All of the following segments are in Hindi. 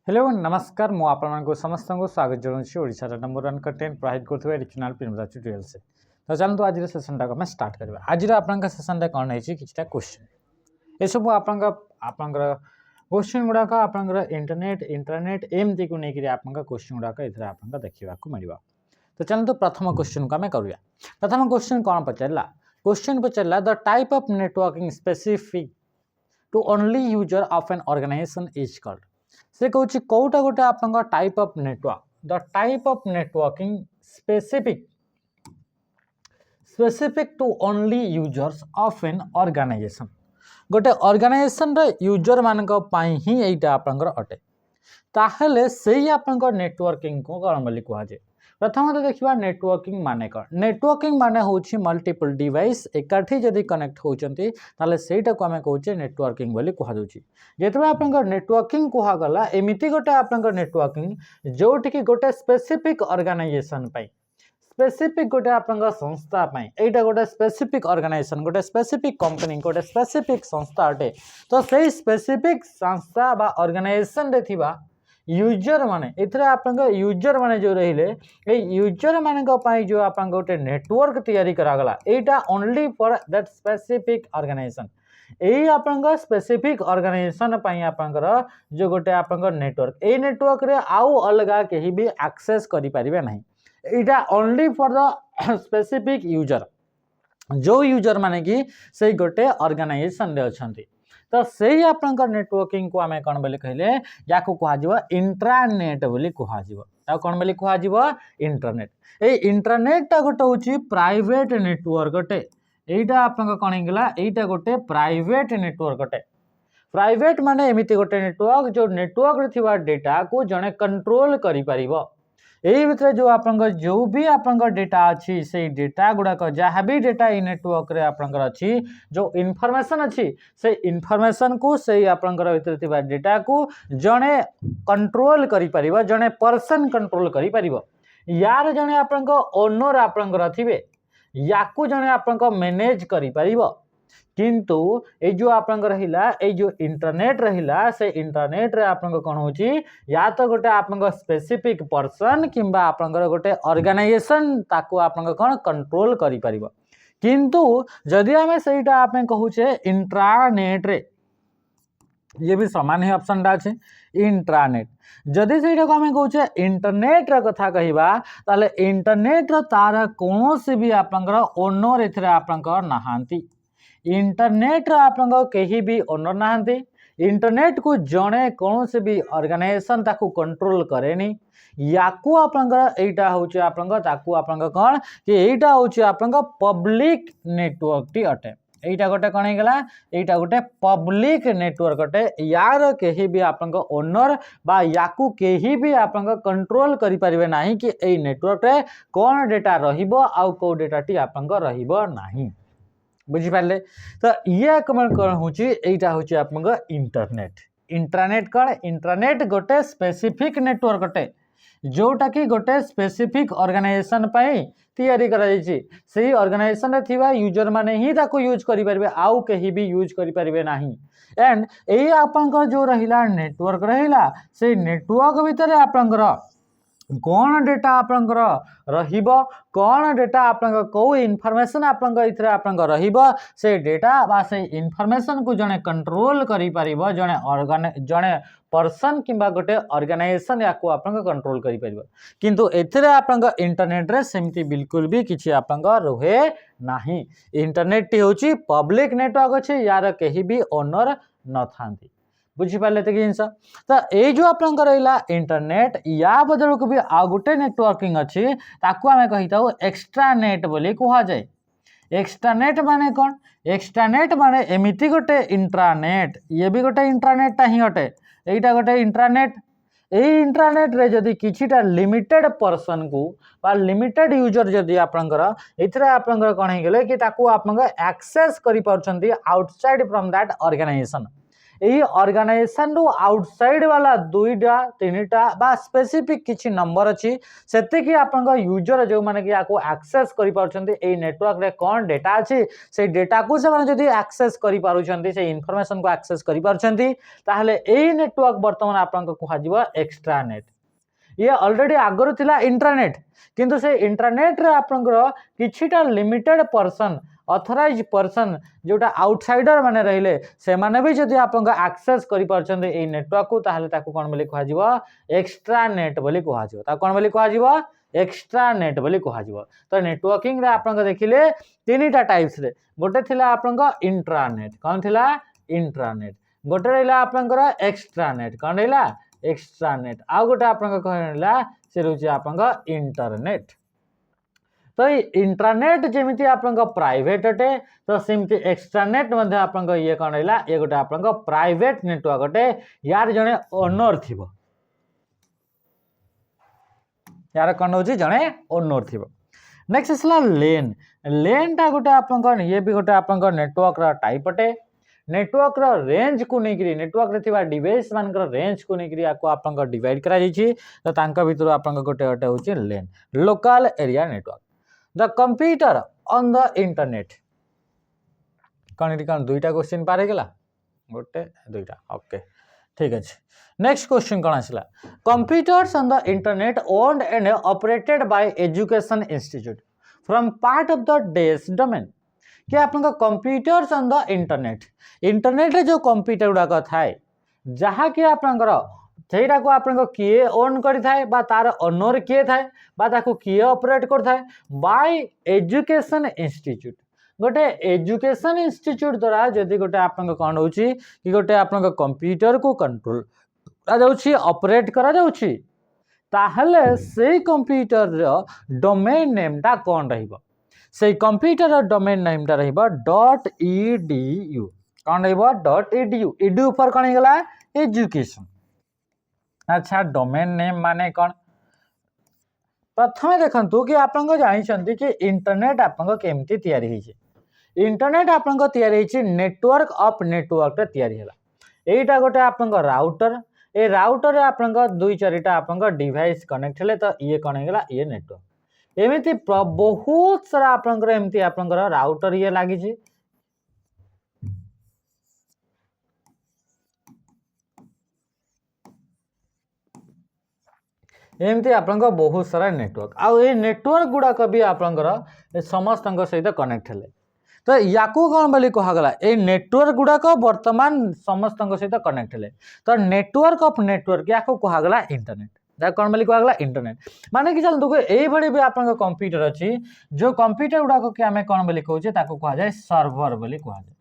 हेलो नमस्कार मु आपको समस्त को स्वागत जनाऊँगी ओडिशा नंबर 1 कंटेंट प्रोवाइड करथुवा रीजनल प्रिमियर ट्यूटोरियल से। तो चलते आज सेसन टाक आम स्टार्ट करवा। आज आपन सेसन कौन है किछटा क्वेश्चन ए सब आपन क्वेश्चन गुड़ाक आप इंटरनेट इंटरनेट एमती को लेकर आप क्वेश्चन गुड़ाक ये आपको देखा मिल। तो चलते प्रथम क्वेश्चन को आम करवा। प्रथम क्वेश्चन कौन पचारा क्वेश्चन पचारा the type of networking specific to only user of an organisation is called. से कहूँ कौटा गोटे आप type of network the type of networking specific to only users of an organisation गोटे ऑर्गेनाइजेशन यूजर मान ही यहीटा आप अटे ताहले से आप नेटवर्किंग को कौन बोली कहुए। प्रथम देखा नेटवर्किंग माने कौन। नेटवर्किंग माने होची मल्टीपल डिवाइस एकाठी जदि कनेक्ट होचंती ताले सेटा को आमे कहूचे नेटवर्किंग बोली कहा जाउची। जेतबे आपनकर नेटवर्किंग कहा गला एमिति गोटे आपनकर नेटवर्किंग जोठी कि गोटे स्पेसिफिक ऑर्गेनाइजेशन पई स्पेसिफिक गोटे आपनकर संस्था पई एटा गोटे स्पेसिफिक ऑर्गेनाइजेशन गोटे स्पेसिफिक कंपनी गोटे स्पेसिफिक संस्था अटे। तो सेही स्पेसिफिक संस्था बा ऑर्गेनाइजेशन रे थिबा यूजर माने इथरे आपन यूजर माने जो रहिले ए यूजर माने को पाई जो आपन गोटे नेटवर्क तैयारी करा गला एटा only for that specific organisation एही आपन स्पेसिफिक ऑर्गेनाइजेशन पाई आपन जो गोटे आपन नेटवर्क ए नेटवर्क रे आउ अलगा केही भी एक्सेस करि परिबे नाही एटा only for the specific user जो यूजर माने कि से गोटे ऑर्गेनाइजेशन रे अछंती। तो सही आपनकर नेटवर्किंग को आमे कौन बोली कहले या को कहा इंट्रानेट बोली कहा कौन बोली कहा इंटरनेट। ए इंटरनेट गोटे हूँ प्राइवेट नेटवर्क गोटे यहीटा आप कौन होगा यहीटा गोटे प्राइवेट नेटवर्क गोटे प्राइवेट माने एमिति गोटे नेटवर्क जो नेटवर्क रे डेटा को जड़े कंट्रोल करि परिबो। यही भितर जो आप जो भी आप डेटा अच्छी से डेटा गुड़ाक जहाँ भी डेटा इ नेटवर्क रे आपनकर अच्छी जो इनफॉरमेशन अच्छी से इनफॉरमेशन को से आपनकर भितर डेटा को जड़े कंट्रोल करि परिबो जड़े पर्सन कंट्रोल करि परिबो। यार जड़े आपनकर ओनर आपनकर थिबे याकू जड़े आपनकर मैनेज करि परिबो। किंतु ये जो आप रहिला ये जो इंटरनेट रहिला से इंटरनेट रे आप कौन होची या तो गोटे आप स्पेसिफिक पर्सन किंबा आप गोटे ऑर्गेनाइजेशन ताको आप कौन कंट्रोल करि परिबो। किंतु जदि आमे सेटा आप कहूचे इंट्रानेट रे ये भी समान ही ऑप्शन टा अच्छे इंट्रानेट जदि से आम कहूचे इंटरनेट कथा कहवा ताले इंटरनेट तार कौन से भी आपंकर ओनर एथरे आपंकर नहांती इंटरनेट आप कहीं भी ओनर नहांती इंटरनेट को जड़े कौन से भी ऑर्गेनाइजेशन ताकू कंट्रोल करेनी याकू आपंकर एटा होचे आपंकर ताकू आपंकर कौन कि एटा होचे आपंकर पब्लिक नेटवर्क टी अटे एटा गोटे कौन होगा एटा गोटे पब्लिक नेटवर्क अटे यार कहीं भी आपंकर ओनर बा याकू कहीं भी आपंकर कंट्रोल करि परिबे नाही कि ए नेटवर्क रे कौन डेटा रहिबो आउ को डेटा टी आपंकर रहिबो नाही बुझिपारे। तो ये कौन कौन होची आप इंटरनेट इंटरनेट कौन इंटरनेट गोटे स्पेसिफिक नेटवर्क अटे जोटा कि गोटे स्पेसिफिक ऑर्गेनाइजेशन पाई तैयारी करा से ऑर्गेनाइजेशन रे थिबा यूजर माने ही ताको यूज करि परिबे आउ कहीं भी यूज करि परिबे नाही। एंड एई आपन जो रहिला नेटवर्क रहिला से नेटवर्क भितर आपन कौन डेटा आपनकर रहिबो कौन डेटा आपनकर को इनफॉरमेशन आपनकर इथरे आपनकर रहिबो से डेटा बा से इनफॉरमेशन को जने कंट्रोल करि परिबो जने पर्सन किंबा गोटे ऑर्गेनाइजेशन या को आपनकर कंट्रोल करि परिबो। किंतु एथरे आपनकर इंटरनेट रे सेमती बिल्कुल भी किछि आपनकर रहे नाही। इंटरनेट टी होची पब्लिक नेटवर्क अछि यार कहीं भी ओनर न थांती बुझिपारे तो जिन तो ये जो आप रहा इंटरनेट या बदल को भी आ गोटे नेटवर्किंग अच्छी ताकू आम कही था एक्सट्रानेट बोली कह जाए। एक्सट्रानेट माने कौन एक्सट्रानेट माने एमिति गोटे इंट्रानेट ये भी गोटे इंट्रानेट ही अटे यहीटा गोटे इंट्रानेट यही इंट्रानेट रे जदि किछिटा लिमिटेड पर्सन को बा लिमिटेड यूजर जदि आपनकर एथरे आपनकर कौन हो गले कि ताकू आपनकर एक्सेस करि पाउछंती आउटसाइड फ्रॉम दैट ऑर्गेनाइजेशन यही ऑर्गेनाइजेशन रू आउटसाइड वाला दुईटा तीनटा बा स्पेसिफिक किछि नंबर अछि सेते कि आपन यूजर जो माने कि याको एक्सेस करि पारुछन्ती ए नेटवर्क रे कोन डेटा अछि से डेटा को से माने जदी एक्सेस करि पारुछन्ती से इंफॉर्मेशन को एक्सेस करि पारुछन्ती ताहले ए नेटवर्क वर्तमान आपन को कुहा जिवो एक्स्ट्रा नेट ये ऑलरेडी आगरो थिला इंटरनेट किंतु से इंटरनेट रे आपनकर किछिटा लिमिटेड पर्सन ऑथराइज पर्सन जोटा आउटसाइडर माने रहिले से माने भी जदी आपन एक्सेस करि पारछन्ते ए नेटवर्क को ताहले ताको कोन बोली कहआ जिवो एक्स्ट्रा नेट बोली कहआ जिवो ता कोन बोली कहआ जिवो एक्स्ट्रा नेट बोली कहआ जिवो तो नेटवर्किंग रे आपन देखिले तीनटा टाइप्स रे गोटे थिला आपन इंट्रानेट कोन थिला इंट्रानेट गोटे रहला आपन एक्स्ट्रा नेट कोन रहला एक्स्ट्रा नेट आ गोटे आपन कहला से रुचि आपन इंटरनेट तो इंटरनेट जेमिति आपन प्राइवेट अटे तो सेमति एक्स्ट्रानेट मध्ये आपन ये कोन रहला ये गोटे आपन प्राइवेट नेटवर्क अटे यार जने ओनर थिबो यार कोन होची जने ओनर थिबो नेक्स्ट इसला लेन लेन टा गोटे आपन ये भी गोटे आपन नेटवर्क रा टाइप अटे नेटवर्क रा रेंज को नेकरी नेटवर्क रे थिबा डिवाइस मान कर रेंज को नेकरी आको आपन डिवाइड करा जायछि तो तांका भितर आपन गोटे गोटे होची LAN local area network the computer on the internet कौन दुईटा क्वेश्चन पार गला गोटे दुईटा ओके ठीक अछि नेक्स्ट क्वेश्चन कौन आसला computers on the internet owned and operated by education institute from part of the डेस डोमेन कि आपन computers on the internet internet रे जो कंप्यूटर गुडा थाए जहा कि आपन सेटा को आपन किए ओन करि थाए बा तार ओनर किए थाए बा ताको किए ऑपरेट कर थाए बाय एजुकेशन इंस्टीट्यूट गोटे एजुकेशन इंस्टीट्यूट द्वारा जदि गोटे आपन कोन होची कि गोटे आपन कंप्यूटर को कंट्रोल करा जाउची ऑपरेट करा जाउची ताहले से कंप्यूटर रो डोमेन नेम ता कोन रहिबो से कंप्यूटर रो डोमेन नेम ता रहिबो .edu कोन रहिबो .edu edu पर कोन गला एजुकेशन अच्छा डोमेन नेम माने कौन प्रथम देखंतु कि आपन जानिछंती कि इंटरनेट आपन केमती तयारी हिचे इंटरनेट आपन तयारी हिचे नेटवर्क ऑफ नेटवर्क रे तयारी हला एटा गोटे आपन राउटर ए राउटर रे आपन दुई चारिटा आपन डिवाइस कनेक्ट हेले तो ये कोन हेगला ये नेटवर्क एमिति बहुत सारा आपन एमिति आपन राउटर ये लागि छी एमती आपन बहुत सारा नेटवर्क आ नेटवर्क गुड़ाक भी आपन समस्त सहित कनेक्ट हेले तो या कौन बोली कहगला ए नेटवर्क गुड़ाक वर्तमान समस्त सहित कनेक्ट हेले तो नेटवर्क ऑफ नेटवर्क या कहगला इंटरनेट कौन बोली कहगला इंटरनेट माने कि चलतु ये भी आपन कंप्यूटर अच्छी जो कंप्यूटर गुड़ाक कि आम कौन बोली कहे कह जाए सर्वर बोली कह जाए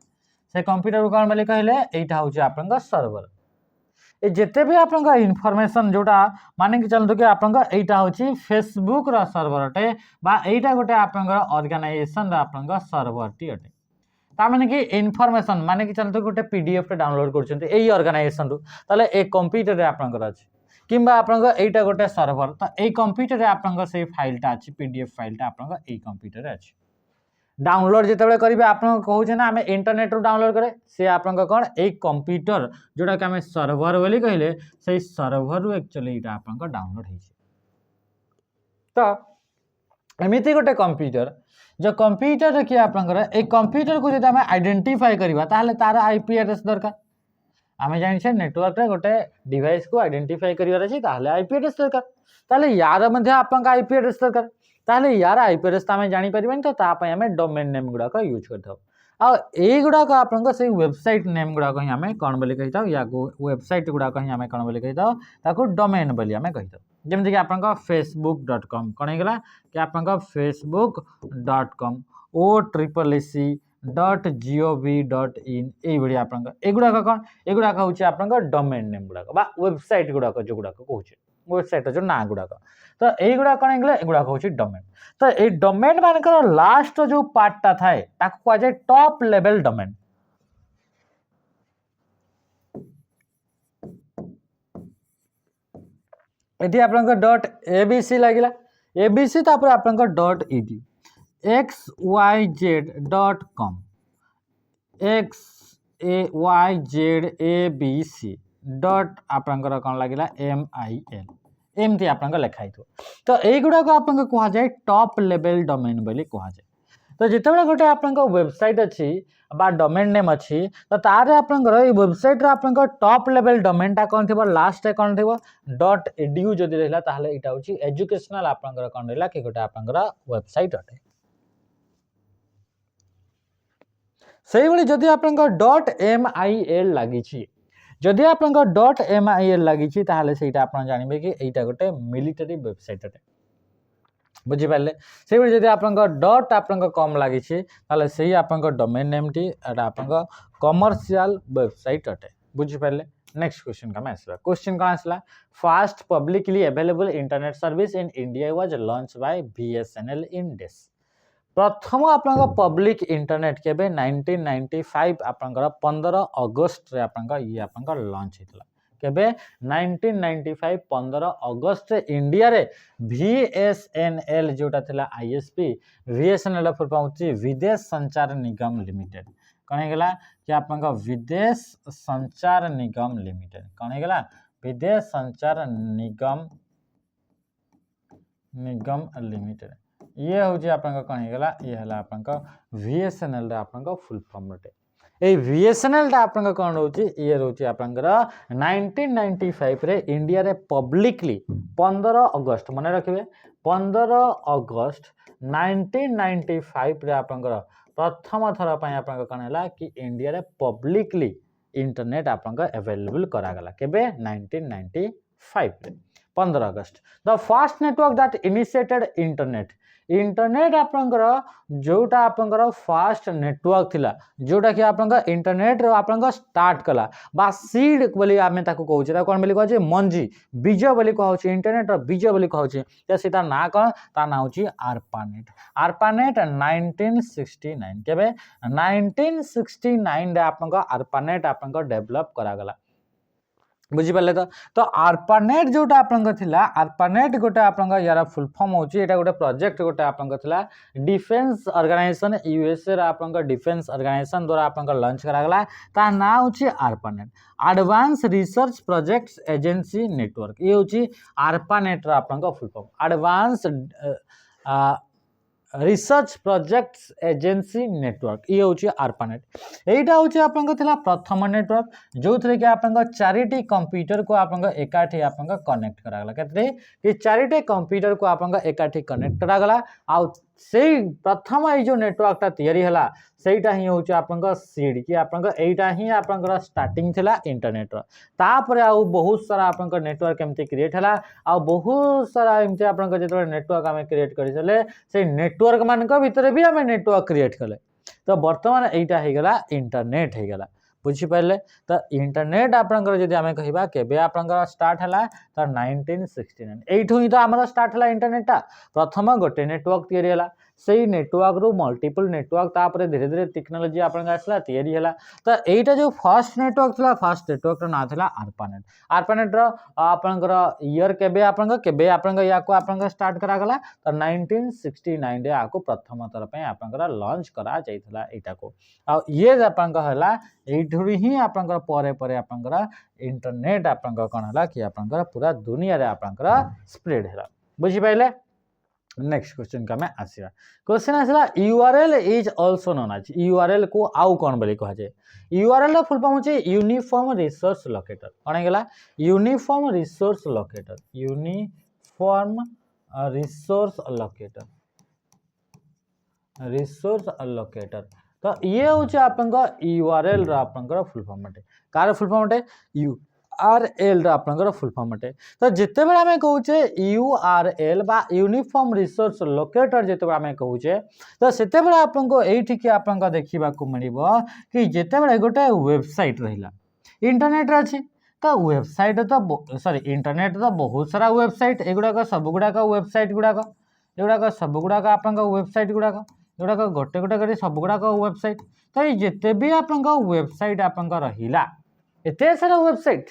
से कंप्यूटर कौन बोली कहले एटा होची आपन सर्वर ए जेते भी आपन इनफॉरमेशन जोटा माने कि चलतो कि आपन एटा होची फेसबुक रा सर्वर अटे बा एटा गोटे आपन ऑर्गेनाइजेशन रा आपन सर्वर टी अटे ता माने कि इनफॉरमेशन माने कि चलतो गोटे पीडीएफ रे डाउनलोड करछन्ते एई ऑर्गेनाइजेशन रु ताले ए कंप्यूटर रे आपन अछि किंबा आपन एटा गोटे सर्वर त ए कंप्यूटर रे आपन से फाइलटा अछि पीडीएफ फाइलटा आपन ए कंप्यूटर रे अछि डाउनलोड जिते करेंगे आप कहूँ ना आम इंटरनेट रू डाउनलोड करे से आपन कौन एक कंप्यूटर जोटा कि आम सर्वर बोली कहले से सर्वर रू एक्चुअली ये आपन डाउनलोड हो तो एमती गोटे कंप्यूटर जो कंप्यूटर कि आपन एक कंप्यूटर को जो आम आइडेंटिफाई करवा ताहले तार आईपी एड्रेस दरकार आम जाने नेटवर्क रे गोटे डिवाइस को आइडेंटिफाई करार अच्छी आईपी एड्रेस दरकार ताहले यार मध्य आपन आईपी एड्रेस दरकार ताहले यार आईपी एड्रेस तो आम जानी परिबानी तो तापय आम डोमेन नेम गुड़ाक यूज करथाउ आ ए गुड़ाक आपन से वेबसाइट नेम गुड़ाक ही आम कौन बोली कही था या वेबसाइट गुड़ाक ही आम कौन बोली कही था ताको डोमेन बोली आम कही था जमती कि आपन facebook.com कौन होगा कि आपन facebook.com OCCC.gov.in ये आपन एगुड़ाक कौन एगुड़ाक हूँ आपन डोमेन नेम गुड़ाक बा वेबसाइट गुड़ाक जो गुड़ाक कहूँ वेबसाइट जो ना गुड़ाक तो यहीगुड़ा कौन है एगुड़ा हूँ डोमेन तो ये डोमेन मान लास्ट जो पार्टा थाए कह जाए टॉप लेवल डोमेन ये आप .abc लगे abc तापर आप .edu xyz.com कौन लगे MIL एमती आप लिखाई तो युवाक आप कहुए टॉप लेवल डोमेन बोली कहुए तो जिते गोटे आप वेबसाइट अच्छी बा डोमेन नेम अच्छी तो तार आप वेबसाइट आप टॉप लेवल डोमेनटा कौन थी लास्ट कौन थी .edu जदि रहा ताहले इटा होची एजुकेशनल आपनकर कौन रहा कि गोटे आपनकर वेबसाइट अटे से भाई जदि आपनकर .mil लगी जदि आपनकर .mil लगी ताहले सेटा आपन जानबे कि एटा गोटे मिलिटरी वेबसाइट अटे बुझिपारे से जब आप डट आप कम लगी से आप डोमेन नेम टी आप कमर्शियल वेबसाइट अटे बुझिपारे नेक्स्ट क्वेश्चन का आसला क्वेश्चन कौन आसला fast publicly available internet service in India was launch by BSNL इन डेस प्रथम आप पब्लिक इंटरनेट के 1995 आप 15 अगस्त रे आप लॉन्च होता केबे 1995 15 अगस्त इंडिया रे VSNL जोटा थिला ISP VSNL फुल फॉर्म होची विदेश संचार निगम लिमिटेड कौन हेगला कि आप विदेश संचार निगम लिमिटेड कौन हेगला विदेश संचार निगम लिमिटेड ये हूँ आप कौन हेगला ये हला आप VSNL रे आप फुल फॉर्म रटे ए VSNL आप कौन रोचे ये रोचे आप 1995 रे इंडिया रे पब्लिकली 15 अगस्त मन रखिए 15 अगस्त 1995 रे आप प्रथम थर आप कौन है कि इंडिया रे पब्लिकली इंटरनेट आप अवेलेबल करागला केबे 1995 रे 15 अगस्त the first network that initiated internet आपंकर जोटा आपंकर फास्ट नेटवर्क थिला जोटा कि आपंकर इंटरनेट रो आपंकर स्टार्ट कला बा सीड बोली आमे ताको कहउचे ता कोन बोली कहउचे मंजी बीज बोली कहउचे इंटरनेट रो बीज बोली कहउचे त सेटा ना कोन ता ना होची आरपानेट 1969 केबे 1969 रे आपंकर आरपानेट आपंकर डेवलप करा गला बुझिपारे तो आरपानेट जोटा आपंकर थिला आरपानेट गोटे आपंकर यार फुल फॉर्म होची एटा गोटे प्रोजेक्ट गोटे आपंकर थिला डिफेंस ऑर्गेनाइजेशन यूएसए रा आपंकर डिफेंस ऑर्गेनाइजेशन द्वारा आपंकर लॉन्च करा गला ता ना होची ARPANET advance research projects agency network ये होची आरपानेट रा आपंकर full form advance research projects agency network ये हूँ आरपानेट यहीटा हूँ आप प्रथम नेटवर्क जो थे कि आप चारिटी कंप्यूटर को आप एकाठी आप कनेक्ट करागला कि चारिटे कंप्यूटर को आप एकाठी कनेक्ट करागला आ से प्रथम ये जो नेटवर्कटा तैयारी है सेटा ही हूँ आप सीड कि आपटा ही आप स्टार्टिंग थिला इंटरनेट तापर आउ बहुत सारा आप नेटवर्क एमती क्रिएट है आ बहुत सारा एमती आप जो नेटवर्क आम क्रिएट कर से नेटवर्क मान भितर भी आम नेटवर्क क्रिएट कले तो बर्तमान यहीटा हो गला इंटरनेट हो गला बुझिपारे तो इंटरनेट आपंकर जब आम कह केबे आपंकर स्टार्ट है तो 1969 एठू ही तो आम स्टार्ट है इंटरनेटा प्रथम गोटे नेटवर्क तैयारी से नेटवर्क रू मल्टीपल नेटवर्क तापर धीरे धीरे टेक्नोलोजी आप आसला तैयारी है तो यहीटा जो फर्स्ट नेटवर्क था फर्स्ट नेटवर्क ना था आरपानेट आपंकर ईयर केबे या स्टार्ट करागला तो 1969 रे आपको प्रथम थर पे आपंकर लॉन्च करा जाइथला एटा को आ ये आपंकर हला एठुर ही आपंकर परे परे आपंकर इंटरनेट आपंकर कोन हला कि आपंकर पूरा दुनिया रे आपंकर स्प्रेड हला बुझि पाइले नेक्स्ट क्वेश्चन का मैं आसीरा क्वेश्चन आसीला URL is also known as URL को आउ कोन बोली कहा जाय यूआरएल रा फुल फॉर्म होचे यूनिफॉर्म रिसोर्स लोकेटर कोन हेगला यूनिफॉर्म रिसोर्स लोकेटर तो ये होचे आपनका यूआरएल रा आपनका फुल फॉर्म अटे कार फुल फॉर्म अटे यूआरएल रा आपनका फुल फॉर्म अटे तो जिते बेला हमें कहूचे यूआरएल बा यूनिफॉर्म रिसोर्स लोकेटर जिते बेला हमें कहूचे तो सेते बेला आपनको एठी के आपनका देखिबा को मिलिबो कि जिते बेला गोटे वेबसाइट रहिला इंटरनेट अछि तो वेबसाइट तो सॉरी इंटरनेट तो बहुत सारा वेबसाइट एगुडा सब गुडा वेबसाइट गुडा सब गुडा आपनका वेबसाइट गुडा एगुडा गोटे गोटे कर सब गुडा वेबसाइट तो ये जिते भी आपनका वेबसाइट आपनका रहिला एते सारा वेबसाइट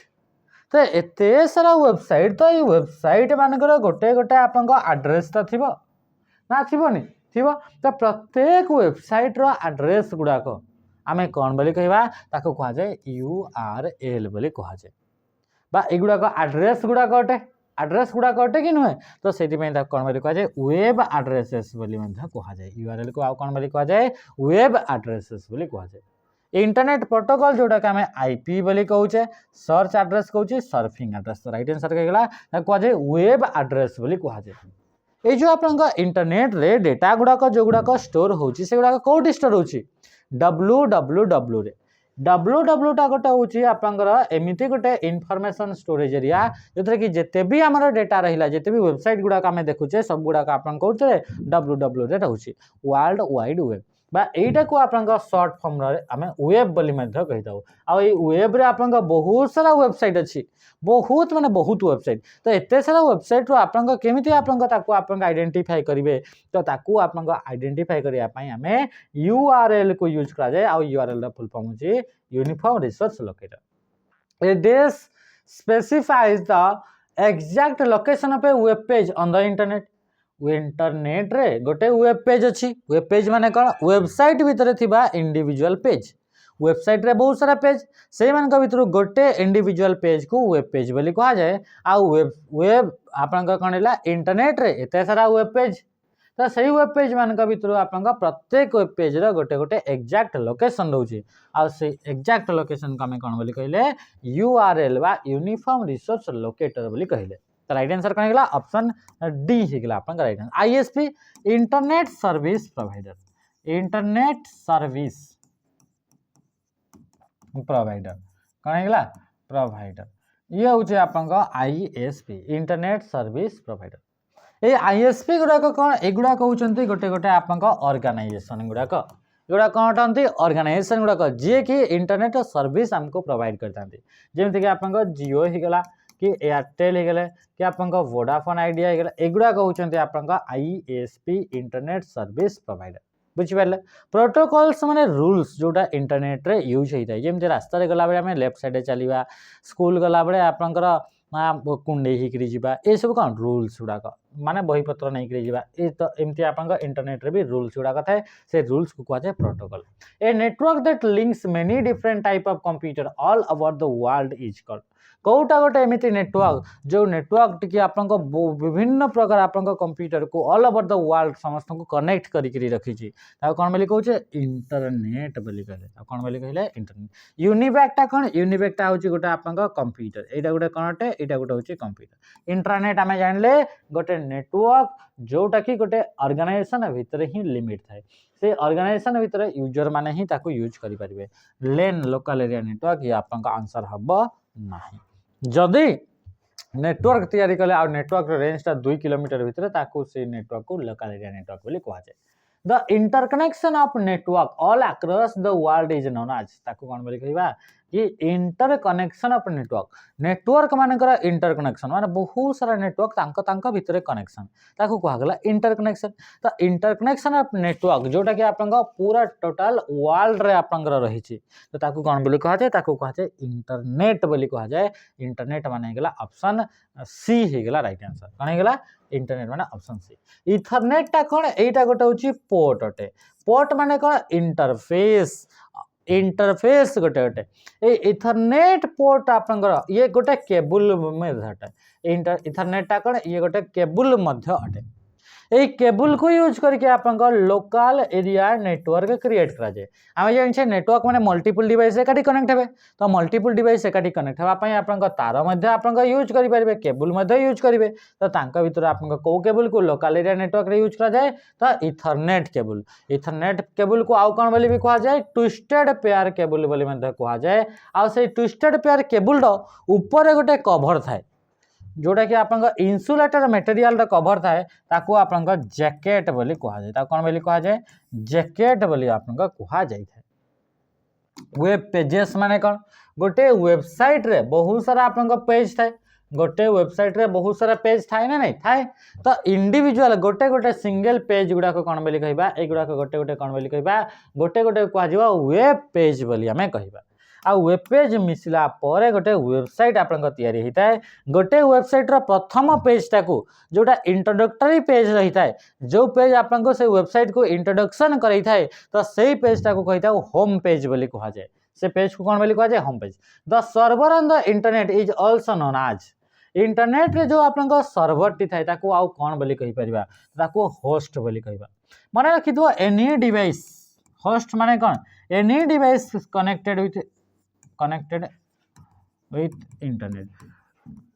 तो एते सारा वेबसाइट तो ये वेबसाइट मानकर गोटे गोटे आपनका एड्रेस तो थिबो ना थिबोनी थिबो तो प्रत्येक वेबसाइट रो एड्रेस गुडाको आमे कौन बोली कहवा ताको कहा जाए URL बोली कहा जाए बा एगुड़ाक आड्रेस गुड़ाक अटे आड्रेस गुड़ाक अटे कि नुहे तो से कौन बोली कहा जाए वेब आड्रेसेस बोली कहा जाए URL को आउ कौन बोली कहा जाए वेब आड्रेसेस बोली कहा जाए इंटरनेट प्रोटोकॉल जोटा कि आम IP बोली कहूचे सर्च आड्रेस कहूचे सर्फिंग आड्रेस तो राइट आंसर कहीगला कहा जाए वेब आड्रेस बोली कहा जाए ये जो आप इंटरनेट रे डेटा गुड़ाक जो गुड़ाक स्टोर होची से गुड़ाक कोठी स्टोर होची www रे www टा गोटे हूँ आपंकर एमती गोटे इनफॉरमेशन स्टोरेज एरिया जो कि जिते भी आम डेटा रहा जिते भी वेबसाइट गुड़ाक आम देखुचे सब गुड़ाक आप कहते www रे रोचे वर्ल्ड वाइड वेब बा एटा को आपंकर शॉर्ट फॉर्म रे आम वेब बोली कही दऊ आ वेब रे आपंकर बहुत सारा वेबसाइट अच्छी बहुत माने बहुत वेबसाइट तो एते सारा वेबसाइट रो आपंकर केमिति आपंकर ताको आपंकर आइडेंटिफाई करिवे तो ताको आपंकर आइडेंटिफाई करिया पई हमें URL को यूज करा जाए आ URL रा फुल फॉर्म होची uniform resource locator this specifies the exact location of A web page on the internet रे गोटे वेब पेज अच्छी वेब पेज माने कौन वेबसाइट भितर थिबा इंडिविजुअल पेज वेबसाइट रे बहुत सारा पेज से मान भर गोटे इंडिविजुअल पेज को वेब पेज बोली कहा जाए आ वेब आपन कौन है इंटरनेट रे एते सारा वेब पेज तो सही वेब पेज मान भर आप प्रत्येक वेब पेज रे गोटे गोटे एक्जाक्ट लोकेशन रोचे आ से एक्जाक्ट लोकेशन को आम कौन बोली कहले URL बा यूनिफॉर्म रिसोर्स लोकेटर बोली कहले तो राइट आंसर कौन है ऑप्शन डी होगा आप right answer ISP internet service provider internet service provider कौन है प्रोवाइडर ये हूँ आप ISP इंटरनेट सर्विस प्रोवाइडर ये ISP गुड़ाक कौन एगुड़ाक होती गोटे गोटे आप ऑर्गेनाइजेशन गुड़ाक एगुड़ा कौन हटाती ऑर्गेनाइजेशन गुड़ाक जी कि इंटरनेट सर्विस आमको प्रोवाइड करता जमीक आप जियो होगा कि एयरटेल होगले कि आप वोडाफोन आइडिया होगला एगुड़ा होती आप ISP इंटरनेट सर्विस प्रोवाइडर बुझिपारे प्रोटोकॉल्स माने रूल्स जोटा इंटरनेट रे यूज होता है जमी रास्ता गला बेले आम लेफ्ट साइड चलवा स्कूल गला बेले आपंकर कुंडे होकर जावा ये सब कौन रूल्स गुड़ाक माने बहीपत्र नहीं जावा ये तो एमती आप इंटरनेट रे भी रूल्स गुड़ाक थाए से रूल्स को कहा जाए protocol a network that links many different type of computer all over the world is called कौटा गोटे एमती नेटवर्क जो नेटवर्क टी आप विभिन्न प्रकार आप कंप्यूटर को ऑल ओवर द वर्ल्ड समस्त को कनेक्ट करी रखी कौन बोली कहे इंटरनेट बोली कहले कौन बोली कहले इंटरनेट यूनिवैक्टा कौन यूनिवैक्टा हूँ गोटे आप कंप्यूटर यहाँ गोटे कौन अटे यहाँ गोटे हूँ कंप्यूटर इंटरनेट आम जानले गोटे नेटवर्क जोटा कि गोटे ऑर्गेनाइजेशन भितर ही लिमिट थाए से ऑर्गेनाइजेशन भितर यूजर माने ही ताको यूज करें लेन लोकल एरिया नेटवर्क ये आप आंसर हम नहीं जदि नेटवर्क तैयारी कले आ नेटवर्क रेंजटा 2 किलोमीटर भितर ताको से नेटवर्क को लोकल एरिया नेटवर्क बोली कहा जाए the interconnection of network all across the world is known as ताको कौन बोली कहबा कि इंटर कनेक्शन ऑफ नेटवर्क मानकर इंटर कनेक्शन माने बहुत सारा नेटवर्क तांको भितर कनेक्शन ताको कहगला इंटर कनेक्शन तो इंटर कनेक्शन ऑफ नेटवर्क जोटा कि आप पूरा टोटल वर्ल्ड रे आपंकर रही तो ताको कौन बोली कहा जाए ताको कहा जाए इंटरनेट बोली कहा जाए इंटरनेट माने गला ऑप्शन सी होगा राइट आंसर कौन होगा इंटरनेट माने ऑप्शन सी इथरनेट टा कौन एटा गोटे हूँ पोर्ट अटे पोर्ट माने कौन इंटरफेस इंटरफेस गोटे गोटे ये इथरनेट पोर्ट आपंकर ये गोटे केबुल मेथड इथरनेट टा कौन ये गोटे केबुल अटे ये केबुल को यूज करके आप लोकल एरिया नेटवर्क क्रिएट करा जाए आम जाने नेटवर्क माने मल्टीपल डिवाइस एकाठी कनेक्ट हे तो मल्टीपल डिवाइस एकाठी कनेक्ट होगापी आप तार यूज करेंगे केबुल यूज करेंगे तो भर आप कौ केबुल को लोकल एरिया नेटवर्क रे यूज करा जाए तो इथरनेट केबुल को आउ कौन बोली भी कहा जाए ट्विस्टेड पेयर केबुल बोली कहा जाए आ से ट्विस्टेड पेयर केबुल ऊपर गोटे कवर थाए जोटा कि आप इन्सुलेटर मटेरियल कवर थाए ताको आप जैकेट बोली कहा जाए कौन बोली कहा जाए जैकेट बोली आप कहा जाए वेब पेजेस माने कौन गोटे वेबसाइट रे बहुत सारा आप पेज थाए गोटे वेबसाइट रे बहुत सारा पेज थाए ना नहीं थाए तो इंडिविजुअल गोटे गोटे सिंगल पेज गुड़ाक कौन बोली कहबा ए गुड़ाक गोटे गोटे कौन बोली कहबा गोटे गोटे कह वेब पेज बोली आमे कहबा आ वेब पेज मिसला परे गोटे वेबसाइट आपन तैयारी होता है गोटे वेबसाइट रो प्रथम पेज टाकू जोटा इंट्रोडक्टरी पेज रही है जो पेज आपन से वेबसाइट को इंट्रोडक्शन करै थाए तो सही पेज टाकू कहि था होम पेज बोली कहा जाए से पेज को कौन बोली कहा जाए home page the server on the internet is also known as internet रे जो आपन सर्वर टी थाए ताकू आउ कौन बोली कहि परिबा ताकू होस्ट बोली कहिबा माने रखि दो एनी डिवाइस होस्ट माने कौन any device connected with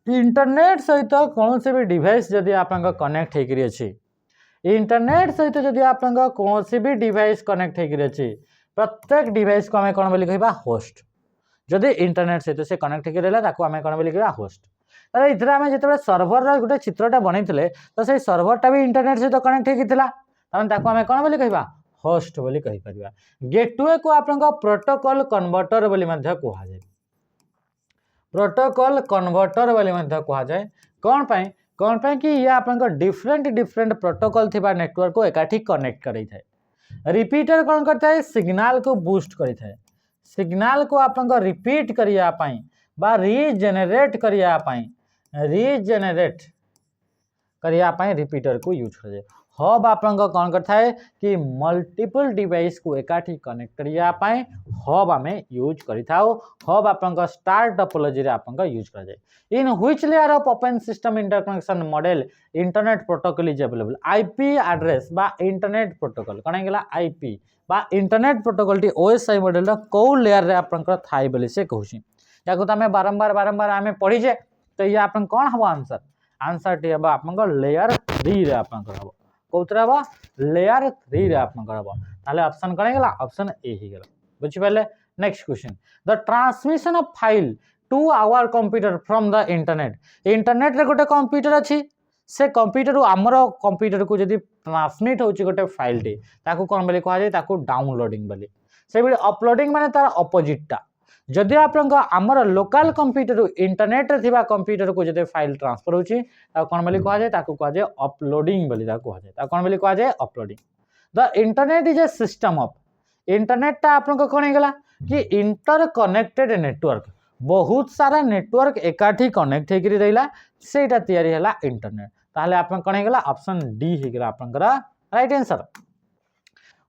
internet सहित कौन से भी डिवाइस जदि आपन कनेक्ट हेकरी अछि इंटरनेट सहित जदि आपन कौन से भी डिवाइस कनेक्ट हेकरी अछि प्रत्येक डिवाइस को हमें कौन बोली कहिबा होस्ट जदि इंटरनेट सहित से कनेक्ट हेकरी रहला ताकू हमें कौन बोली कहिबा होस्ट अरे इधर आम जो सर्वर गोटे चित्रटा बनई तो से सर्वरटा भी इंटरनेट सहित कनेक्ट होता ताकू आम कौन बोली कहिबा होस्ट बोली कहि परिबा गेटवे को आपन प्रोटोकॉल कन्वर्टर बोली मध्य कहा जाए प्रोटोकॉल कन्वर्टर बोली मध्य कहा जाए कौन पाई कि ये आपन डिफरेंट डिफरेंट प्रोटोकॉल थिबा नेटवर्क को एकाठी कनेक्ट करै थाए रिपीटर कौन करता है सिग्नल को बूस्ट करै थाए सिग्नल को आपन रिपीट करिया पाई बा रीजेनरेट करिया पाई रिपीटर को यूज कर हब आपन कौन करता है कि मल्टीपल डिवाइस को एकाठी कनेक्ट करिया पाई हब आमे यूज करिथाओ हब आपन स्टार टोपोलॉजी रे आपन यूज कर जाए in which layer of open system interconnection model internet protocol is available IP address बा इंटरनेट प्रोटोकॉल कौन गेला आईपी बा internet protocol T OSI model रा को लेयर रे आपन थाई बोली से कहूची याको तमे बारंबार आमे पढ़ी जे तो ये आपन कौन हबो आंसर टी हबो आपन लेयर 3 रे आपन हबो कोतरा हबो लेयर 3 रे आपन हबो ताले ऑप्शन कौन गेला ऑप्शन ए ही गेला बुझि पाले next question the transmission of file to our computer from the internet रे गोटे कंप्यूटर अछि से कंप्यूटर आमर कंप्यूटर को जदि ट्रांसमिट होची गोटे फाइल टी ताकू कौन बोली कहा जाए ताकू डाउनलोडिंग बोली से भी अपलोडिंग माने तार अपोजिटटा जदि आपन आमर लोकल कंप्यूटर इंटरनेट रे थिबा कंप्यूटर को जदि फाइल ट्रांसफर होची ता कौन बोली कहा जाए ताकू कहा जाए अपलोडिंग बोली ताकू कहा जाए ता कौन बोली कहा जाए uploading the internet is a system of internet ता आपन कौन हेगला कि इंटर कनेक्टेड नेटवर्क बहुत सारा नेटवर्क एकाठी कनेक्ट हेकरी रहिला सेटा तयारी हला इंटरनेट ताले आपन कौन हेगला ऑप्शन डी हेगला आपन right answer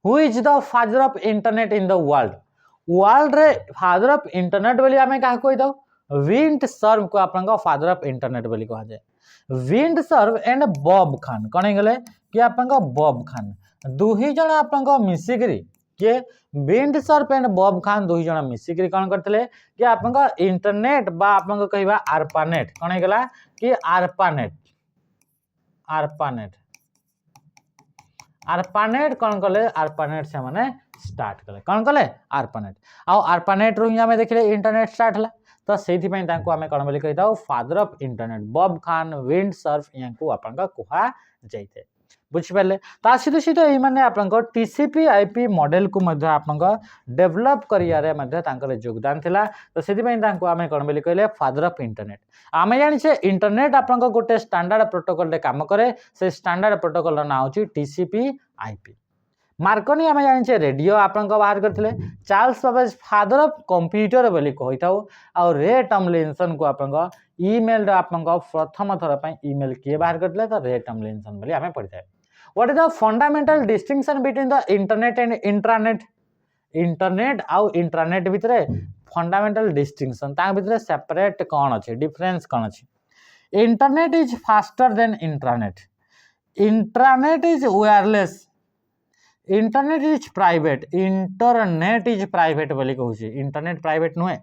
who is the father of internet in the world रे फादर ऑफ इंटरनेट बोली आमे का कोइ दो विंड सर्व को आपन फादर ऑफ इंटरनेट बोली कहा जाए विंड सर्व एंड बॉब खान कौन हेगले कि आपन बॉब खान दुही जण आपन मिसिकरी के विंड सर्फ एंड बॉब खान दुही जण मिसिकरी कौन करतले कि आपन इंटरनेट बा आपन कहबा आरपानेट कौन हेगला कि आरपानेट कौन कले आरपानेट से माने स्टार्ट कले कौन कले आरपानेट आरपानेट रो हमें देखले इंटरनेट स्टार्ट हला तो सेथि पई तांको हमें कौन बोली कहिता father of internet Bob Kahn Vint Cerf यांको आपन का कहा जाइते बुझि पाले ता सीधे सीधे एई माने आपन को टीसीपी आईपी मॉडल को मध्य आपन को डेवलप करिया रे मध्य तांकर योगदान थिला तो सेथि पई तांको हमें कौन बोली कहले फादर ऑफ इंटरनेट आमे जानि छे इंटरनेट आपन को गोटे स्टैंडर्ड प्रोटोकॉल रे काम करे से स्टैंडर्ड प्रोटोकॉल रा नाम होची टीसीपी आईपी मार्कोनी आमे जानि छे रेडियो आपन को बाहर करथिले Charles Babbage father of computer बोली कहिताउ आ रे टॉमलिंसन को आपन को ईमेल रे आपन को प्रथम थर पई ईमेल किए बाहर करथिले तो रे टॉमलिंसन बोली आमे पढिथाय what is the fundamental distinction between the internet and intranet internet आउ इंट्रानेट भितरे फंडामेंटल डिस्टिंक्शन ता भितरे सेपरेट कोन अछि डिफरेंस कोन अछि internet is faster than intranet is wireless internet is private बोली कहूची इंटरनेट प्राइवेट नुहे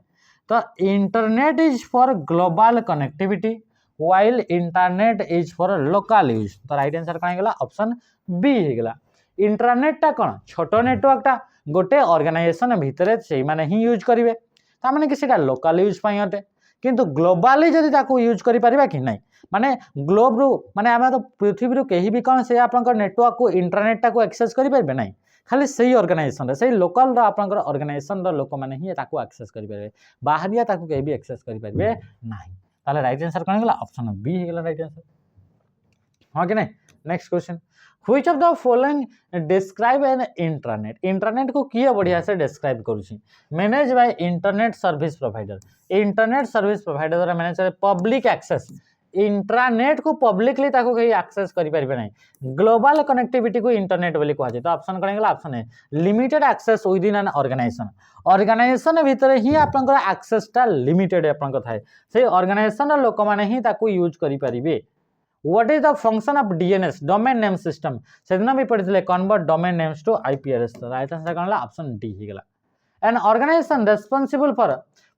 तो internet is for global connectivity while internet is for local use तो राइट आंसर कौन गेला ऑप्शन बी हे गेला इंटरनेट टा कौन छोटो नेटवर्क टा गोटे ऑर्गेनाइजेशन भितरे से माने ही यूज करिवे ता माने कि सेटा लोकल यूज पई हटे किंतु ग्लोबली जदि ताको यूज करि परिबा कि नहीं माने ग्लोब रू माने आमे तो पृथ्वी रू केही भी कौन से आपन नेटवर्क को इंटरनेट टा को एक्सेस करि परिबे नहीं खाली सही ऑर्गेनाइजेशन रे सही लोकल रो आपन ऑर्गेनाइजेशन रो लोक माने ही ताको एक्सेस करि परिबे बाहरिया ताको केही भी एक्सेस करि परिबे नहीं ताले राइट आंसर कोन गेला ऑप्शन बी हे गेला राइट आंसर हाँ कि नहीं। Next question, which of the following describe an internet. Internet को किए बढ़िया से डिस्क्राइब करूची, manage by internet service provider. Internet service provider द्वारा मैनेज करे पब्लिक एक्सेस। इंट्रानेट को पब्लिकली ताको कहीं एक्सेस करि परिबे नै। ग्लोबल कनेक्टिविटी को इंटरनेट बोली कहा जाय। तो ऑप्शन कौन गेला, ऑप्शन है limited access within an organisation. Organisation भीतर ही आपनकर एक्सेस ता लिमिटेड आपनकर थाए, से ऑर्गेनाइजेशन लोक माने ही ताको यूज करि परिबे। What is the function of DNS domain name system से दिन भी पढ़िथिले convert domain names to IP address। तो राइट आंसर कौन होला, ऑप्शन डी ही गेला। An organization responsible for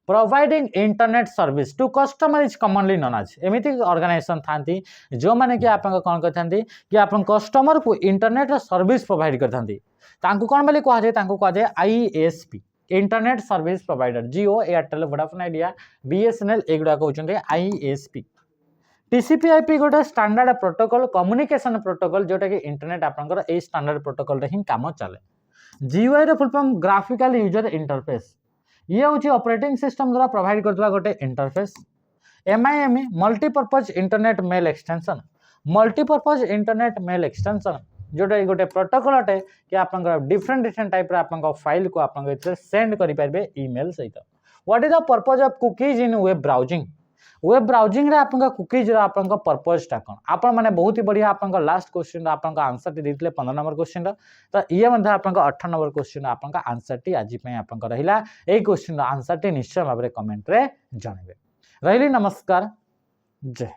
providing internet service to customer is commonly known as। एमिति ऑर्गेनाइजेशन थांती जो माने कि आपन कोन करथांती कि आपन कस्टमर को इंटरनेट सर्विस प्रोवाइड करथांती, तांको कोन बोली कहा जाय, तांको कहा जाय ISP इंटरनेट सर्विस प्रोवाइडर। जियो, एयरटेल, वोडाफोन आइडिया, BSNL एगुडा कहउचंती ISP। TCP/IP गोटे स्टैंडर्ड प्रोटोकॉल कम्युनिकेशन प्रोटोकॉल जोटा कि इंटरनेट आपनकर ए स्टैंडर्ड प्रोटोकॉल रे ही काम चले। GUI रे full form graphical user interface, ये होची ऑपरेटिंग सिस्टम द्वारा प्रोवाइड करतवा गोटे interface. MIME multipurpose internet mail extension, multipurpose internet mail extension जोटा गोटे प्रोटोकॉल अटे कि आपनकर डिफरेंट डिफरेंट टाइप रे आपनकर फाइल को आपनकर इथे सेंड करि पारबे ईमेल सहित। What is the purpose of cookies in web browsing. Web browsing रे आपनका कुकीज रे आपनका पर्पस टा कोन। आपन माने बहुत ही बढ़िया आपनका लास्ट क्वेश्चन आपनका आंसर टी देथिले 15 नंबर क्वेश्चन रो। तो ये मध्ये आपनका 18 नंबर क्वेश्चन आपनका आंसर टी आज पे आपनका रहिला। ए क्वेश्चन रो आंसर टी निश्चय भाबरे कमेंट रे जणाबे। रहिली, नमस्कार, जय।